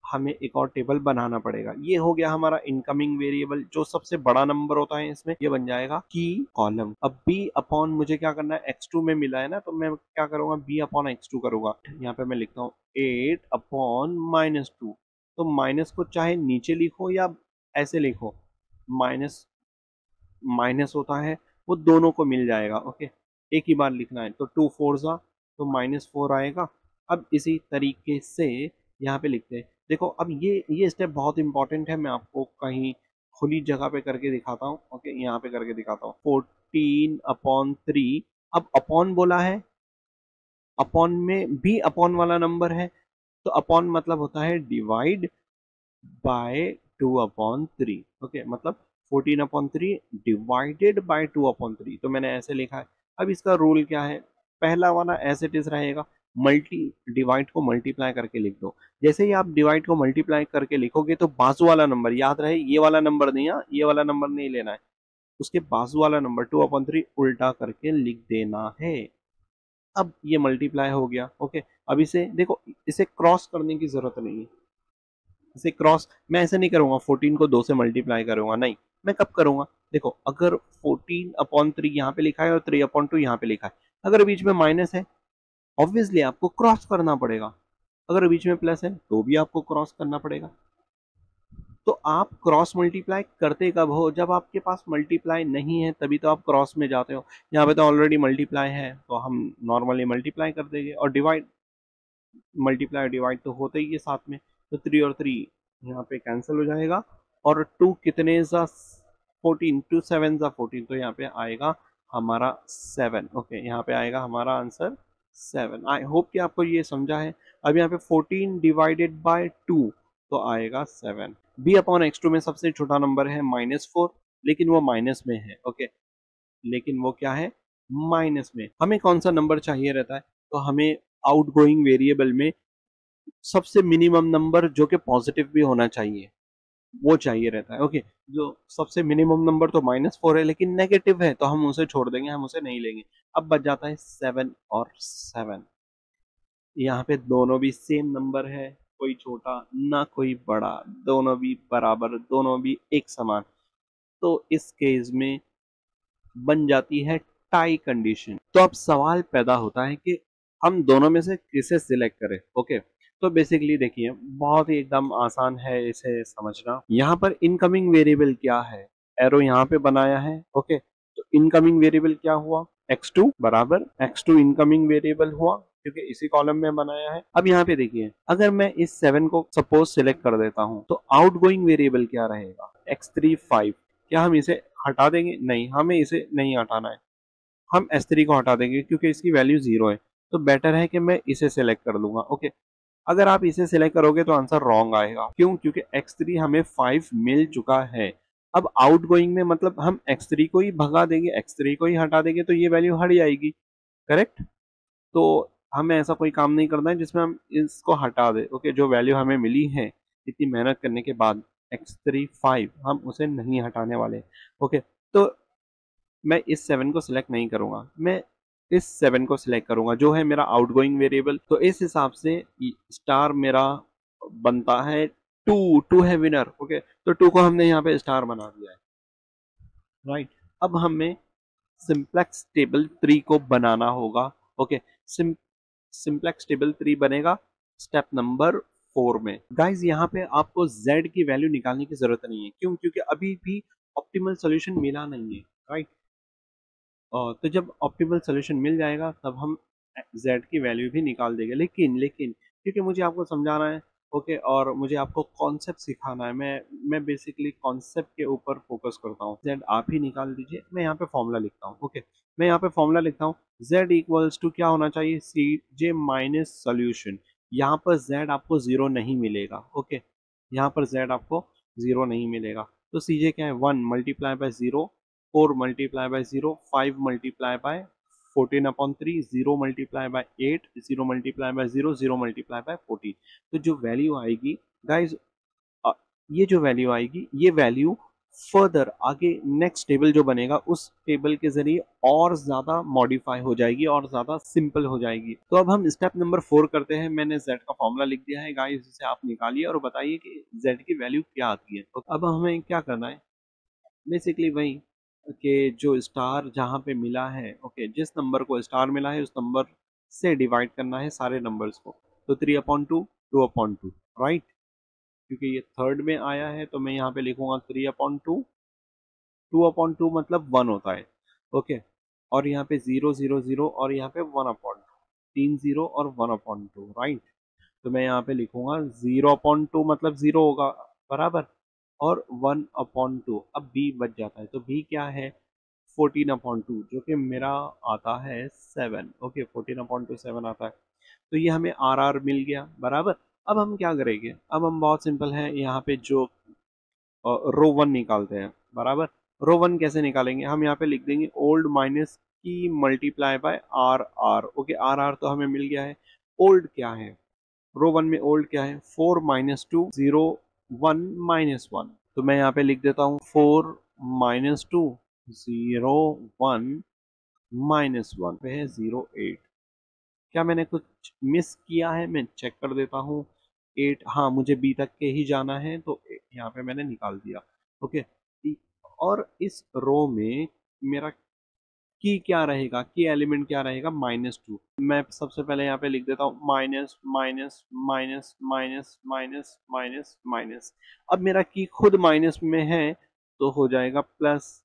हमें एक और टेबल बनाना पड़ेगा। ये हो गया हमारा इनकमिंग वेरिएबल, जो सबसे बड़ा नंबर होता है इसमें, ये बन जाएगा की कॉलम। अब b अपॉन मुझे क्या करना है, x2 में मिला है ना, तो मैं क्या करूंगा, b अपॉन x2 करूंगा। यहाँ पे मैं लिखता हूँ 8/-2। तो माइनस को चाहे नीचे लिखो या ऐसे लिखो, माइनस माइनस होता है वो दोनों को मिल जाएगा। ओके, एक ही बार लिखना है, तो 2 4 जा तो -4 आएगा। अब इसी तरीके से यहाँ पे लिखते हैं। देखो अब ये स्टेप बहुत इंपॉर्टेंट है, मैं आपको कहीं खुली जगह पे करके दिखाता हूँ। ओके, यहाँ पे करके दिखाता हूँ, 14/3। अब अपॉन बोला है, अपॉन में भी अपॉन वाला नंबर है, तो अपॉन मतलब होता है डिवाइड बाय 2/3। ओके, मतलब 14/3 डिवाइडेड बाय 2/3। तो मैंने ऐसे लिखा है। अब इसका रूल क्या है, पहला वाला एज इट इज रहेगा, मल्टी डिवाइड को मल्टीप्लाई करके लिख दो। जैसे ही आप डिवाइड को मल्टीप्लाई करके लिखोगे तो बाजू वाला नंबर याद रहे, ये वाला नंबर नहीं, ये वाला नंबर नहीं लेना है, उसके बाजू वाला नंबर 2/3 उल्टा करके लिख देना है। अब ये मल्टीप्लाई हो गया। ओके, अब इसे देखो, इसे क्रॉस करने की जरूरत नहीं है। इसे क्रॉस मैं ऐसे नहीं करूंगा, 14 को 2 से मल्टीप्लाई करूंगा, नहीं। मैं कब करूंगा, देखो अगर 14/3 यहाँ पे लिखा है और 3/2 यहाँ पे लिखा है, अगर बीच में माइनस है ऑब्वियसली आपको क्रॉस करना पड़ेगा, अगर बीच में प्लस है तो भी आपको क्रॉस करना पड़ेगा। तो आप क्रॉस मल्टीप्लाई करते कब हो, जब आपके पास मल्टीप्लाई नहीं है, तभी तो आप क्रॉस में जाते हो। यहाँ पे तो ऑलरेडी मल्टीप्लाई है तो हम नॉर्मली मल्टीप्लाई कर देंगे, और डिवाइड, मल्टीप्लाई डिवाइड तो होते ही है साथ में। तो 3 और 3 यहाँ पे कैंसिल हो जाएगा, और 2 कितने जा 14, 2 7 जा 14, तो यहाँ पे आएगा हमारा 7। ओके, यहाँ पे आएगा हमारा आंसर 7। आई होप कि आपको ये समझा है। अब यहाँ पे 14 डिवाइडेड बाय 2 तो आएगा 7। b अपॉन x2 में सबसे छोटा नंबर है -4, लेकिन वो माइनस में है। ओके, लेकिन वो क्या है, माइनस में। हमें कौन सा नंबर चाहिए रहता है, तो हमें आउटगोइंग वेरिएबल में सबसे मिनिमम नंबर जो कि पॉजिटिव भी होना चाहिए। वो चाहिए रहता है। ओके, जो सबसे मिनिमम नंबर तो -4 है, लेकिन नेगेटिव है तो हम उसे छोड़ देंगे, हम उसे नहीं लेंगे। अब बच जाता है 7 और 7। यहाँ पे दोनों भी सेम नंबर है, कोई छोटा ना कोई बड़ा, दोनों भी बराबर, दोनों भी एक समान। तो इस केस में बन जाती है टाई कंडीशन। तो अब सवाल पैदा होता है कि हम दोनों में से किसे सिलेक्ट करें। ओके, तो बेसिकली देखिए, बहुत ही एकदम आसान है इसे समझना। यहाँ पर इनकमिंग वेरिएबल क्या है, एरो यहाँ पे बनाया है। ओके, तो इनकमिंग वेरिएबल क्या हुआ, x2 बराबर x2 इनकमिंग वेरिएबल हुआ, क्योंकि इसी कॉलम में बनाया है। अब यहाँ पे देखिए, अगर मैं इस 7 को सपोज सिलेक्ट कर देता हूँ तो आउटगोइंग वेरिएबल क्या रहेगा, x3 5। क्या हम इसे हटा देंगे, नहीं, हमें इसे नहीं हटाना है, हम S3 को हटा देंगे क्योंकि इसकी वैल्यू 0 है। तो बेटर है कि मैं इसे सिलेक्ट कर लूंगा। ओके, अगर आप इसे सिलेक्ट करोगे तो आंसर रॉन्ग आएगा। क्यों, क्योंकि x3 हमें 5 मिल चुका है। अब आउटगोइंग में मतलब हम x3 को ही भगा देंगे, x3 को ही हटा देंगे तो ये वैल्यू हट जाएगी। करेक्ट। तो हमें ऐसा कोई काम नहीं करना है जिसमें हम इसको हटा दें। ओके, जो वैल्यू हमें मिली है इतनी मेहनत करने के बाद, x3 5, हम उसे नहीं हटाने वाले। ओके, तो मैं इस 7 को सिलेक्ट नहीं करूंगा, मैं इस 7 को सिलेक्ट करूंगा जो है मेरा आउटगोइंग वेरिएबल। तो इस हिसाब से स्टार मेरा बनता है 2। 2 है विनर। ओके, तो 2 को हमने यहाँ पे स्टार बना दिया है। राइट, अब हमें सिंप्लेक्स टेबल 3 को बनाना होगा। ओके, सिंप्लेक्स टेबल 3 बनेगा स्टेप नंबर 4 में। गाइज यहाँ पे आपको z की वैल्यू निकालने की जरूरत नहीं है। क्यों, क्योंकि अभी भी ऑप्टिमल सॉल्यूशन मिला नहीं है। राइट, तो जब ऑप्टिमल सोल्यूशन मिल जाएगा तब हम z की वैल्यू भी निकाल देंगे। लेकिन लेकिन क्योंकि मुझे आपको समझाना है, ओके, और मुझे आपको कॉन्सेप्ट सिखाना है, मैं बेसिकली कॉन्सेप्ट के ऊपर फोकस करता हूँ। z आप ही निकाल दीजिए, मैं यहाँ पे फॉर्मूला लिखता हूँ। ओके, मैं यहाँ पे फॉर्मूला लिखता हूँ, z इक्वल्स टू क्या होना चाहिए, सी जे माइनस सोल्यूशन। यहाँ पर z आपको 0 नहीं मिलेगा। ओके, यहाँ पर z आपको 0 नहीं मिलेगा, तो सी जे क्या है, 1 multiply by 0, 4 multiply by 0, 5 multiply by 14/3, 0 multiply by 8, 0 multiply by 0, 0 multiply by 14। तो जो वैल्यू आएगी गाइज, ये जो वैल्यू आएगी, ये वैल्यू फर्दर आगे नेक्स्ट टेबल जो बनेगा उस टेबल के जरिए और ज्यादा मॉडिफाई हो जाएगी और ज्यादा सिंपल हो जाएगी। तो अब हम स्टेप नंबर 4 करते हैं। मैंने z का फॉर्मूला लिख दिया है गाइस, इसे आप निकालिए और बताइए कि z की वैल्यू क्या आती है। तो अब हमें क्या करना है, बेसिकली वही कि जो स्टार जहाँ पे मिला है, ओके, जिस नंबर को स्टार मिला है उस नंबर से डिवाइड करना है सारे नंबर्स को। तो 3/2, 2/2, राइट, क्योंकि ये थर्ड में आया है तो मैं यहाँ पे लिखूंगा 3/2। 2/2 मतलब 1 होता है। ओके, और यहाँ पे 0 0 0 और यहाँ पे 1/2, 3 0 और 1/2, राइट। तो मैं यहाँ पे लिखूंगा 0/2 मतलब 0 होगा, बराबर, और 1/2। अब b बच जाता है, तो b क्या है, 14/2, जो कि मेरा आता है 7। ओके, 14/7 आता है। तो ये हमें आर आर मिल गया, बराबर। अब हम क्या करेंगे, अब हम बहुत सिंपल है, यहाँ पे जो रो वन निकालते हैं, बराबर। रो वन कैसे निकालेंगे, हम यहाँ पे लिख देंगे ओल्ड माइनस की multiply by R R. Okay, R R तो हमें मिल गया है। ओल्ड क्या है, रो वन में ओल्ड क्या है, 4 - 2 0 1 -1। तो मैं यहाँ पे लिख देता हूँ 4 - 2 0 1 -1 पे है 0 8। क्या मैंने कुछ मिस किया है, मैं चेक कर देता हूँ। 8, हाँ, मुझे बी तक के ही जाना है तो यहाँ पे मैंने निकाल दिया। ओके, और इस रो में मेरा की क्या रहेगा, की एलिमेंट क्या रहेगा, -2। मैं सबसे पहले यहाँ पे लिख देता हूँ minus minus minus minus minus minus minus. अब मेरा की खुद माइनस में है तो हो जाएगा प्लस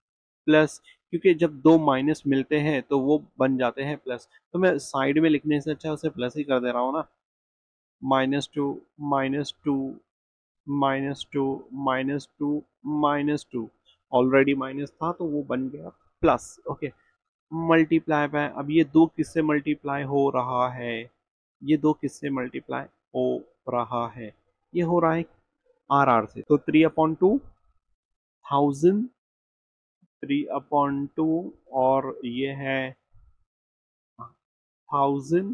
प्लस, क्योंकि जब दो माइनस मिलते हैं तो वो बन जाते हैं प्लस। तो मैं साइड में लिखने से अच्छा उसे प्लस ही कर दे रहा हूँ ना। -2 -2 -2 -2 -2, ऑलरेडी माइनस था तो वो बन गया प्लस। ओके, मल्टीप्लाई बाय, अब ये दो किससे मल्टीप्लाई हो रहा है, ये दो किससे मल्टीप्लाई हो रहा है, ये हो रहा है आर आर से। तो 3/2 1000, 3/2, और ये है 1000,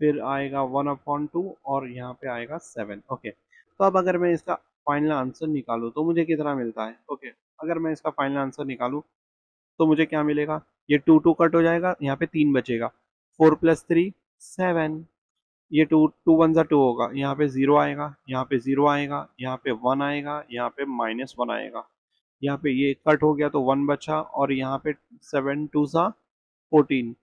फिर आएगा 1/2 और यहाँ पे आएगा 7। ओके, तो अब अगर मैं इसका फाइनल आंसर निकालूं तो मुझे कितना मिलता है। ओके, अगर मैं इसका फाइनल आंसर निकालूं तो मुझे क्या मिलेगा, ये टू टू कट हो जाएगा, यहाँ पे 3 बचेगा, 4 + 3 7, ये टू टू वन ज़ा टू होगा, यहाँ पे 0 आएगा, यहाँ पे 0 आएगा, यहाँ पे 1 आएगा, यहाँ पे -1 आएगा, यहाँ पे ये कट हो गया तो 1 बचा, और यहाँ पे 7 × 2 = 14,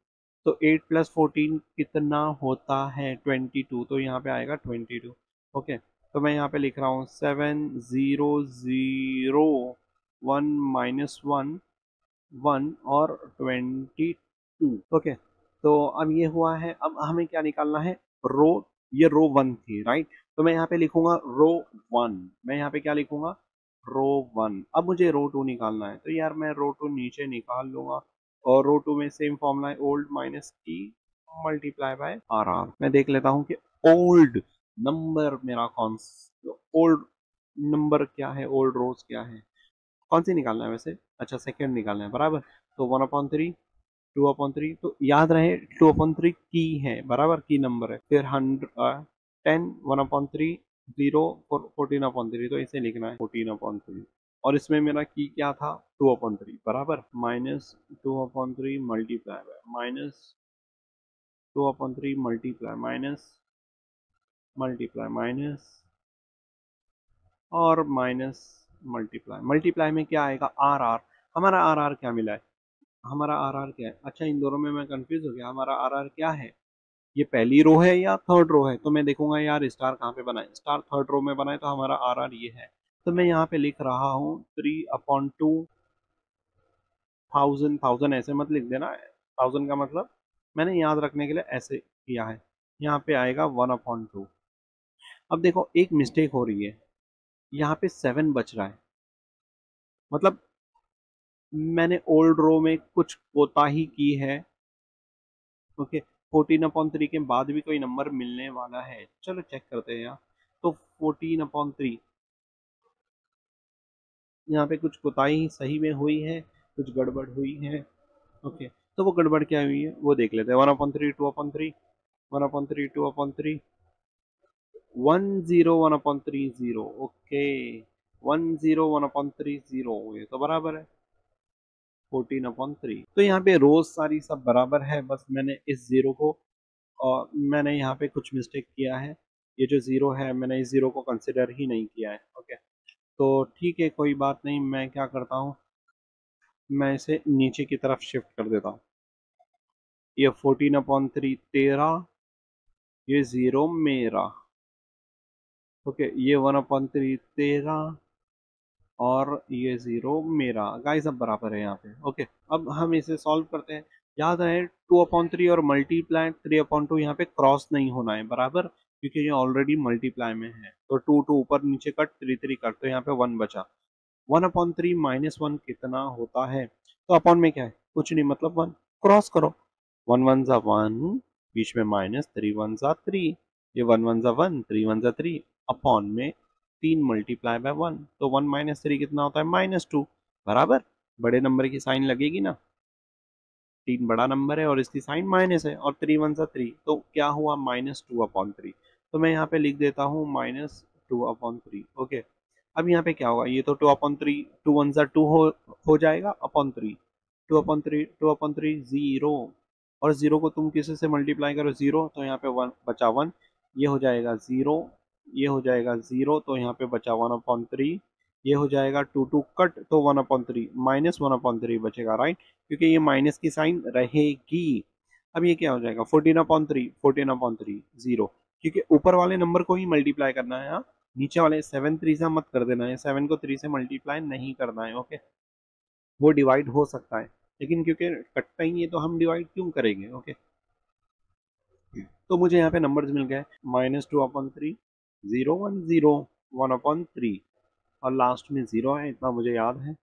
तो 8 + 14 कितना होता है, 22, तो यहाँ पे आएगा 22। ओके, तो मैं यहाँ पे लिख रहा हूँ 7 0 0 1 - 1 1 और 22। ओके, तो अब ये हुआ है, अब हमें क्या निकालना है, रो, ये रो 1 थी, राइट, तो मैं यहाँ पे लिखूंगा रो 1, मैं यहाँ पे क्या लिखूंगा, रो 1। अब मुझे रो 2 निकालना है, तो यार मैं रो 2 नीचे निकाल लूंगा, और रो 2 में सेम फॉर्मूला है, ओल्ड माइनस की मल्टीप्लाई बाय आर आर। मैं देख लेता हूँ कि ओल्ड नंबर मेरा कौन, ओल्ड नंबर क्या है, ओल्ड रोज क्या है, कौन सी निकालना है वैसे, अच्छा सेकंड निकालना है, बराबर। तो 1/3 2/3, तो याद रहे 2/3 की है, बराबर, की नंबर है, फिर 10 1/3 0 14/3, तो इसे लिखना है 14/3, और इसमें मेरा की क्या था, 2/3, बराबर, -2/3 multiply by -2/3 multiply minus multiply minus और माइनस मल्टीप्लाई, मल्टीप्लाई में क्या आएगा, आर आर, हमारा आर आर क्या मिला है, हमारा आर आर क्या है, अच्छा इन दोनों में मैं कंफ्यूज हो गया, हमारा आर आर क्या है, ये पहली रो है या थर्ड रो है, तो मैं देखूंगा यार स्टार कहाँ पे बना है, स्टार थर्ड रो में बना है, तो हमारा आर आर ये है, तो मैं यहाँ पे लिख रहा हूँ 3/2, 1000 ऐसे मत लिख देना, 1000 का मतलब मैंने याद रखने के लिए ऐसे किया है, यहाँ पे आएगा 1/2। अब देखो एक मिस्टेक हो रही है, यहाँ पे 7 बच रहा है, मतलब मैंने ओल्ड रो में कुछ कोताही की है। ओके, 14/3 के बाद भी कोई नंबर मिलने वाला है, चलो चेक करते हैं यहाँ, तो 14/3, यहाँ पे कुछ कोताही सही में हुई है, कुछ गड़बड़ हुई है। ओके, तो वो गड़बड़ क्या हुई है वो देख लेते हैं, 1/3 2/3, 1/3 2/3, 10 1/3 0, ओके, 10 1/3 0, ये तो बराबर है 14/3, तो यहाँ पे रोज सारी सब बराबर है, बस मैंने इस जीरो को, और मैंने यहाँ पे कुछ मिस्टेक किया है, ये जो ज़ीरो है मैंने इस ज़ीरो को कंसिडर ही नहीं किया है। ओके, तो ठीक है कोई बात नहीं, मैं क्या करता हूँ, मैं इसे नीचे की तरफ शिफ्ट कर देता हूँ, ये 14/3 13, ये ज़ीरो मेरा, ओके, ये 1/3 13, और ये ज़ीरो मेरा, गाइस अब बराबर है यहाँ पे। ओके, अब हम इसे सॉल्व करते हैं, याद रहे 2/3 और मल्टीप्लाई 3/2 यहाँ पे क्रॉस नहीं होना है, बराबर, क्योंकि ये ऑलरेडी मल्टीप्लाई में है, तो 2 2 ऊपर नीचे कट, 3 3 कट, तो यहाँ पे 1 बचा, 1/3 -1 कितना होता है, तो अपॉन में क्या है, कुछ नहीं, मतलब 1, क्रॉस करो, 1 1 ज़ा 1, बीच में माइनस, 3 1 ज़ा 3, ये 1 1 ज़ा 1, 3 1 ज़ा 3, अपॉन में 3 मल्टीप्लाई बाय 1, तो 1 - 3 कितना होता है, -2, बराबर, बड़े नंबर की साइन लगेगी ना, 3 बड़ा नंबर है और इसकी साइन माइनस है, और 3 1 ज़ा 3, तो क्या हुआ, -2/3, तो मैं यहाँ पे लिख देता हूँ -2/3। ओके, अब यहाँ पे क्या होगा, ये तो 2/3, 2 1 ज़ा 2 हो जाएगा अपॉन 3, 2/3 0, और 0 को तुम किसी से मल्टीप्लाई करो 0, तो यहाँ पे 1 बचा 1, ये हो जाएगा 0, ये हो जाएगा 0, तो यहाँ पे बचा 1/3, ये हो जाएगा 2 2 कट, तो 1/3 -1/3 बचेगा, राइट, क्योंकि ये माइनस की साइन रहेगी। अब ये क्या हो जाएगा, 14/3 14/3 0, क्योंकि ऊपर वाले नंबर को ही मल्टीप्लाई करना है, हाँ, नीचे वाले 7 3 से मत कर देना है, 7 को 3 से मल्टीप्लाई नहीं करना है। ओके, वो डिवाइड हो सकता है, लेकिन क्योंकि कटता ही है तो हम डिवाइड क्यों करेंगे। ओके, तो मुझे यहाँ पे नंबर्स मिल गए, -2/3 0 1 0 1/3, और लास्ट में 0 है, इतना मुझे याद है,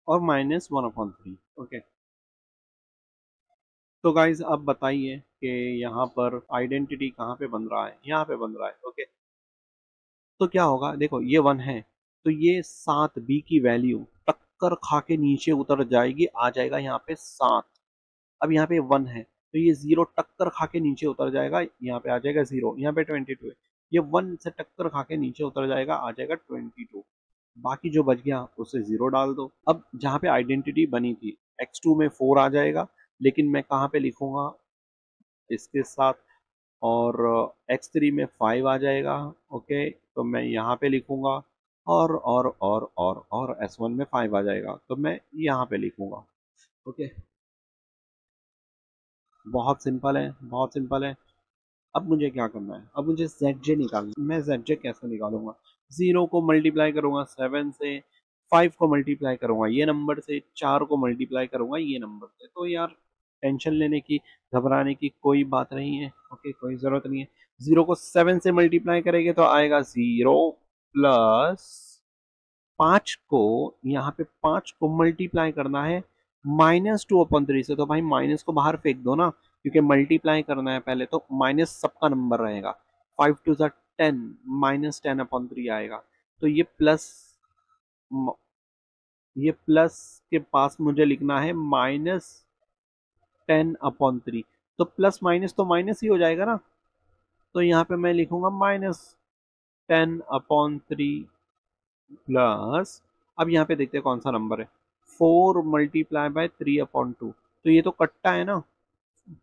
और -1/3। ओके, तो गाइज अब बताइए कि यहाँ पर आइडेंटिटी कहाँ पे बन रहा है, यहाँ पे बन रहा है। ओके, तो क्या होगा, देखो ये 1 है, तो ये 7 बी की वैल्यू टक्कर खा के नीचे उतर जाएगी, आ जाएगा यहाँ पे 7, अब यहाँ पे 1 है, तो ये 0 टक्कर खा के नीचे उतर जाएगा, यहाँ पे आ जाएगा 0, यहाँ पे 22 है, ये 1 से टक्कर खा के नीचे उतर जाएगा, आ जाएगा 22। बाकी जो बच गया उसे 0 डाल दो। अब जहाँ पे आइडेंटिटी बनी थी x2 में 4 आ जाएगा, लेकिन मैं कहाँ पे लिखूंगा इसके साथ, और x3 में 5 आ जाएगा। ओके, तो मैं यहाँ पे लिखूंगा, और s1 में 5 आ जाएगा, तो मैं यहाँ पे लिखूंगा। ओके, बहुत सिंपल है, बहुत सिंपल है। अब मुझे क्या करना है, अब मुझे zj निकालना है। मैं zj कैसे निकालूंगा, 0 को मल्टीप्लाई करूंगा 7 से, 5 को मल्टीप्लाई करूंगा ये नंबर से, 4 को मल्टीप्लाई करूंगा ये नंबर से। तो यार टेंशन लेने की, घबराने की कोई बात नहीं है। ओके, कोई जरूरत नहीं है। 0 को 7 से मल्टीप्लाई करेंगे तो आएगा 0 प्लस 5 को, यहाँ पे 5 को मल्टीप्लाई करना है -2/3 से, तो भाई माइनस को बाहर फेंक दो ना, क्योंकि मल्टीप्लाई करना है पहले, तो माइनस सबका नंबर रहेगा। 5 टू ज़ा 10, -10/3 आएगा। तो ये प्लस के पास मुझे लिखना है -10/3। तो प्लस माइनस तो माइनस ही हो जाएगा ना, तो यहाँ पे मैं लिखूंगा -10/3 प्लस, अब यहाँ पे देखते हैं कौन सा नंबर है, 4 मल्टीप्लाई बाय 3/2। तो ये तो कट्टा है ना,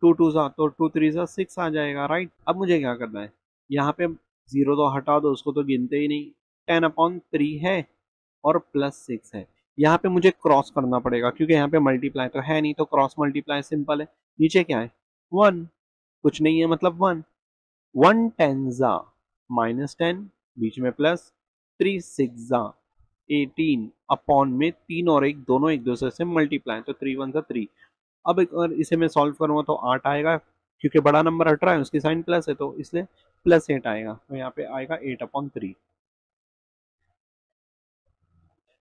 2 2 सा, तो 2 3 सा 6 आ जाएगा, राइट। अब मुझे क्या करना है, यहाँ पे 0 तो हटा दो, उसको तो गिनते ही नहीं। 10/3 है और +6 है। यहाँ पे मुझे क्रॉस करना पड़ेगा, क्योंकि यहाँ पे मल्टीप्लाई तो है नहीं, तो क्रॉस मल्टीप्लाई सिंपल है। नीचे क्या है, 1, कुछ नहीं है मतलब 1। 1 10 जा -10, बीच में प्लस, 3 6 जा 18, अपॉन में 3 और 1 दोनों एक दूसरे से मल्टीप्लाई, तो 3 1 जा 3। अब अगर इसे मैं सॉल्व करूंगा तो 8 आएगा, क्योंकि बड़ा नंबर हट रहा है, उसकी साइन प्लस है, तो इसलिए +8 आएगा, तो यहाँ पे आएगा 8/3।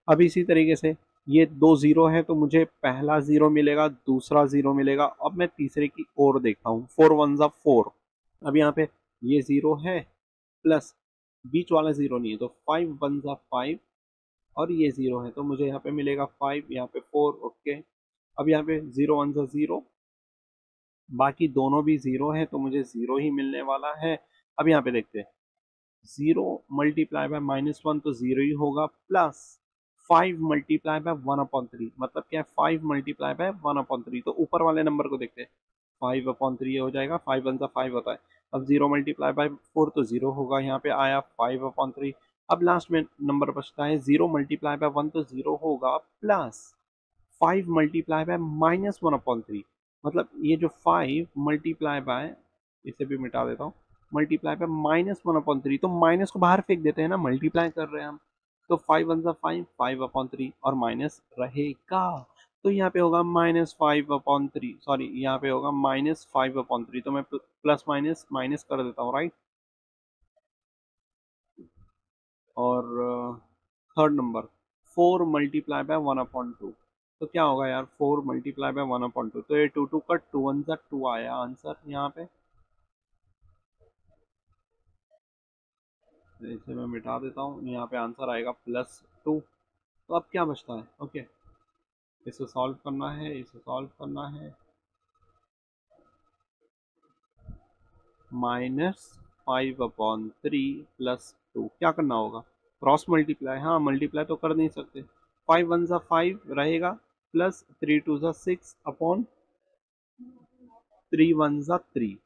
अब इसी तरीके से ये दो जीरो है, तो मुझे पहला जीरो मिलेगा, दूसरा जीरो मिलेगा। अब मैं तीसरे की ओर देखता हूँ, 4 1 जा 4। अब यहाँ पे ये जीरो है, प्लस बीच वाला जीरो नहीं है, तो 5 1 जा 5, और ये जीरो है, तो मुझे यहाँ पे मिलेगा 5, यहाँ पे 4। ओके, अब यहाँ पे 0 1 जा 0, बाकी दोनों भी जीरो है, तो मुझे जीरो ही मिलने वाला है। अब यहाँ पे देखते हैं, 0 मल्टीप्लाई बाय -1 तो 0 ही होगा, प्लस 5 मल्टीप्लाई बाय 1/3, मतलब क्या है, 5 मल्टीप्लाई बाय 1/3। तो ऊपर वाले नंबर को देखते हैं, 5/3 हो जाएगा, 5 1 जा 5 होता है। अब 0 मल्टीप्लाई बाय 4 तो 0 होगा, यहाँ पे आया 5/3। अब लास्ट में नंबर बचता है, 0 मल्टीप्लाई बाय 1 तो 0 होगा, प्लस 5 मल्टीप्लाई बाय -1/3, मतलब ये जो 5 मल्टीप्लाई बाय, इसे भी मिटा देता हूँ, मल्टीप्लाई बाय -1/3, तो माइनस को बाहर फेंक देते हैं ना, मल्टीप्लाई कर रहे हैं हम, तो 5 1 5, 5/3, और माइनस रहेगा, तो यहाँ पे होगा -5/3, सॉरी यहाँ पे होगा -5/3, तो मैं प्लस माइनस माइनस कर देता हूँ, राइट। और थर्ड नंबर, 4 मल्टीप्लाई बाय 1/2, तो क्या होगा यार, 4 मल्टीप्लाई बाय 1/2, तो ये 2 2 का 2 1 जा 2 आया आंसर यहाँ पे। तो इसे मैं मिटा देता हूँ, यहाँ पे आंसर आएगा +2। तो अब क्या बचता है, ओके, इसे सॉल्व करना है, इसे सॉल्व करना है। -5/3 +2, क्या करना होगा, क्रॉस मल्टीप्लाई, हाँ मल्टीप्लाई तो कर नहीं सकते। 5 1 जा 5 रहेगा, प्लस 3 2 जा 6 अपॉन 3 1 जा 3,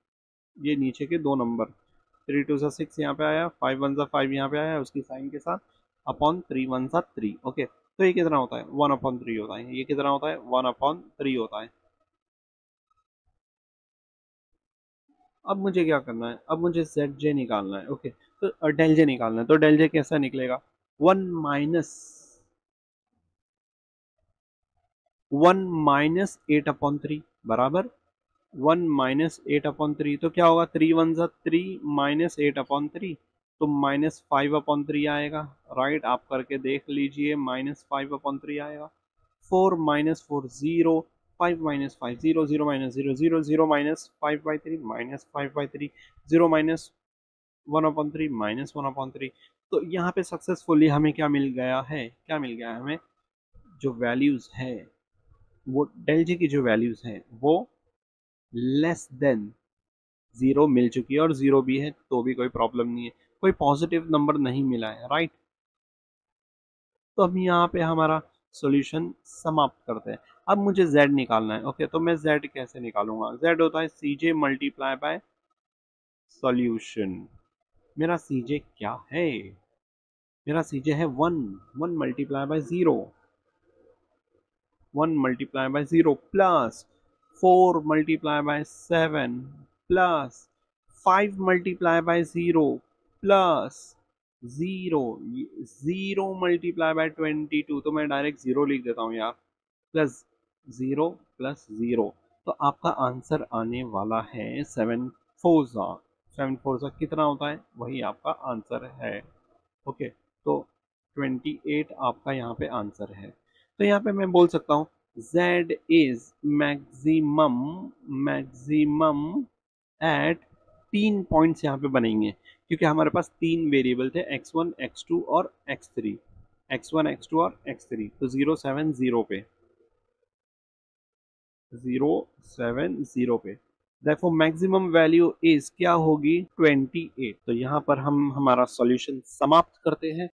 ये नीचे के दो नंबर, 3 2 जा 6 यहाँ पे आया, 5 1 जा 5 यहाँ पे आया, उसकी साइन के साथ, अपॉन 3 1 जा 3। ओके, तो ये कितना होता है, 1/3 होता है। ये कितना होता है, 1/3 होता है। अब मुझे क्या करना है, अब मुझे ZJ निकालना है। ओके, तो डेल जे निकालना है, तो डेल जे कैसा निकलेगा, 1 माइनस 8/3 बराबर 1 - 8/3, तो क्या होगा, 3 1 जा 3 -8/3, तो -5/3 आएगा, राइट। आप करके देख लीजिए, -5/3 आएगा। 4 -4 0, 5 -5 0, 0 -0 0, 0 -5/3 -5/3, 0 -1/3 -1/3। तो यहाँ पे सक्सेसफुली हमें क्या मिल गया है, क्या मिल गया है हमें, जो वैल्यूज है, वो डेल जी की जो वैल्यूज हैं वो लेस देन 0 मिल चुकी है, और 0 भी है तो भी कोई प्रॉब्लम नहीं है। कोई पॉजिटिव नंबर नहीं मिला है, राइट। तो अब यहाँ पे हमारा सॉल्यूशन समाप्त करते हैं। अब मुझे z निकालना है। ओके, तो मैं z कैसे निकालूंगा? z होता है cj मल्टीप्लाई बाय सॉल्यूशन। मेरा cj क्या है? मेरा cj है 1, 1 multiply by 0, 1 multiply by 0 plus 4 multiply by 7 plus 5 multiply by 0 plus 0, 0 multiply by 22, तो मैं डायरेक्ट 0 लिख देता हूँ यार, प्लस 0 प्लस 0। तो आपका आंसर आने वाला है 7 फोर्जा। 7 फोर्जा कितना होता है? वही आपका आंसर है। ओके, तो 28 आपका यहाँ पे आंसर है। तो यहाँ पे मैं बोल सकता हूँ z is maximum, maximum at 3 points यहाँ पे बनेंगे, क्योंकि हमारे पास 3 वेरिएबल थे x1, x2 और x3, x1, x2 और x3। तो 0, 7, 0 पे, 0, 7, 0 पे therefore मैक्सिमम वैल्यू इज क्या होगी? 28। तो यहाँ पर हम हमारा सॉल्यूशन समाप्त करते हैं।